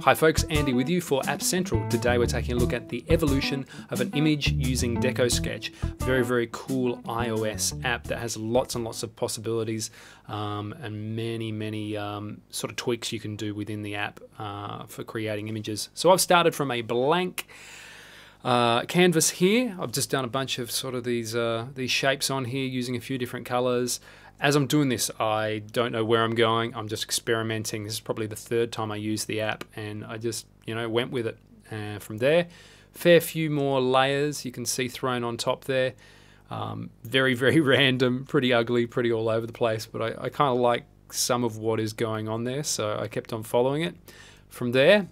Hi folks, Andy with you for App Central. Today we're taking a look at the evolution of an image using Deco Sketch. Very cool iOS app that has lots and lots of possibilities and many sort of tweaks you can do within the app for creating images. So I've started from a blank canvas here. I've just done a bunch of sort of these shapes on here using a few different colors. As I'm doing this, I don't know where I'm going. I'm just experimenting. This is probably the third time I use the app, and I just, went with it. From there, fair few more layers you can see thrown on top there. Very random, pretty ugly, pretty all over the place, but I kind of like some of what is going on there, so I kept on following it. From there,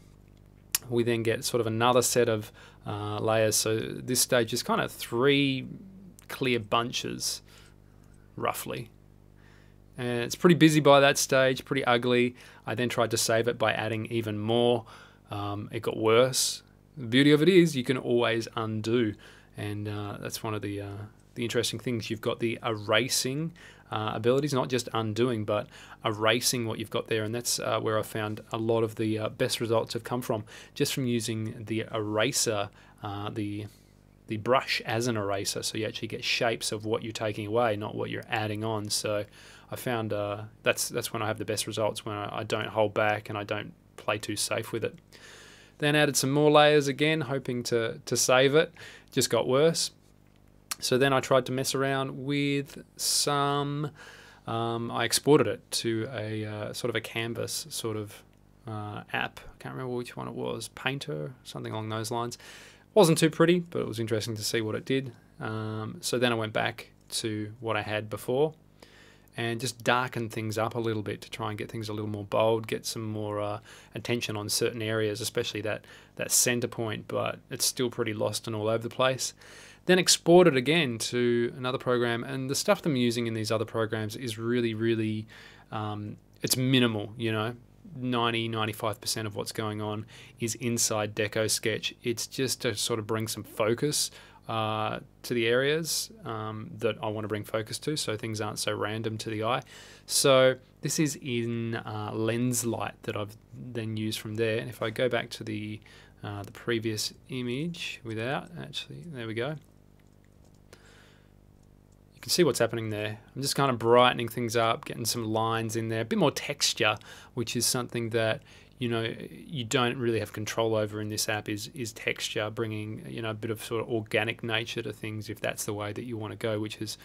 we then get sort of another set of layers. So this stage is kind of 3 clear bunches, roughly. And it's pretty busy by that stage, pretty ugly. I then tried to save it by adding even more. It got worse. The beauty of it is you can always undo, and that's one of the interesting things. You've got the erasing abilities, not just undoing, but erasing what you've got there, and that's where I found a lot of the best results have come from, just from using the eraser, the brush as an eraser, so you actually get shapes of what you're taking away, not what you're adding on. So I found that's when I have the best results, when I don't hold back and I don't play too safe with it. Then added some more layers again, hoping to save it. Just got worse. So then I tried to mess around with some, I exported it to a sort of a canvas sort of app. I can't remember which one it was, Painter, something along those lines. Wasn't too pretty, but it was interesting to see what it did. So then I went back to what I had before and just darkened things up a little bit to try and get things a little more bold, get some more attention on certain areas, especially that center point, but it's still pretty lost and all over the place. Then export it again to another program, and the stuff I'm using in these other programs is really it's minimal, 90-95% of what's going on is inside Deco Sketch. It's just to sort of bring some focus to the areas that I want to bring focus to, so things aren't so random to the eye. So this is in lens light that I've then used from there. And if I go back to the previous image without, actually, there we go. You can see what's happening there. I'm just kind of brightening things up, getting some lines in there, a bit more texture, which is something that you don't really have control over in this app, is texture, bringing a bit of sort of organic nature to things, if that's the way that you want to go, which is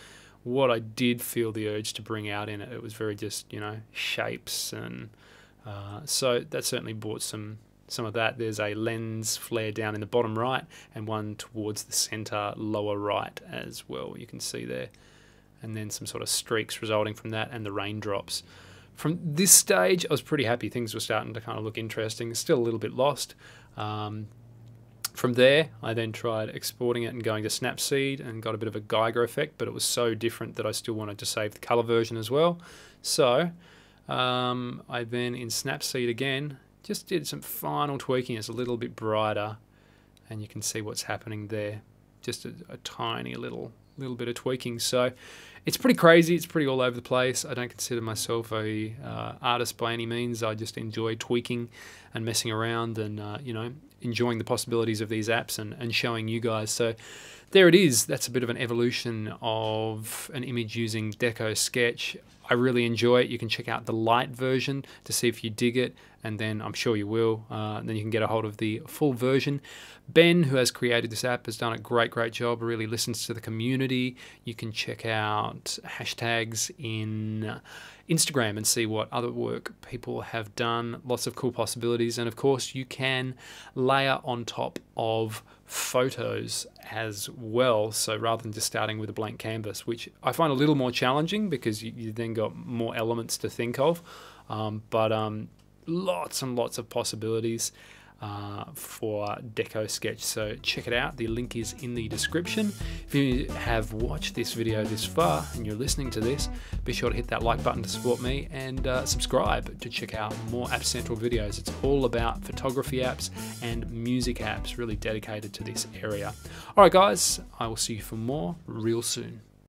what I did feel the urge to bring out in it. It was very just shapes, and so that certainly brought some of that. There's a lens flare down in the bottom right and one towards the center lower right as well, you can see there, and then some sort of streaks resulting from that, and the raindrops. From this stage, I was pretty happy. Things were starting to kind of look interesting. Still a little bit lost. From there, I then tried exporting it and going to Snapseed and got a bit of a Geiger effect, but it was so different that I still wanted to save the color version as well. So I then, in Snapseed again, just did some final tweaking. It's a little bit brighter, and you can see what's happening there. Just a tiny little bit of tweaking. So it's pretty crazy. It's pretty all over the place. I don't consider myself a artist by any means. I just enjoy tweaking and messing around, and enjoying the possibilities of these apps and showing you guys. So there it is. That's a bit of an evolution of an image using Deco Sketch. I really enjoy it. You can check out the light version to see if you dig it, and then I'm sure you will. And then you can get a hold of the full version. Ben, who has created this app, has done a great job. Really listens to the community. You can check out hashtags in Instagram and see what other work people have done. Lots of cool possibilities, and of course you can layer on top of photos as well, so rather than just starting with a blank canvas, which I find a little more challenging because you then got more elements to think of, but lots and lots of possibilities for Deco Sketch. So check it out. The link is in the description. If you have watched this video this far and you're listening to this, be sure to hit that like button to support me, and subscribe to check out more App Central videos. It's all about photography apps and music apps, really dedicated to this area. Alright guys, I will see you for more real soon.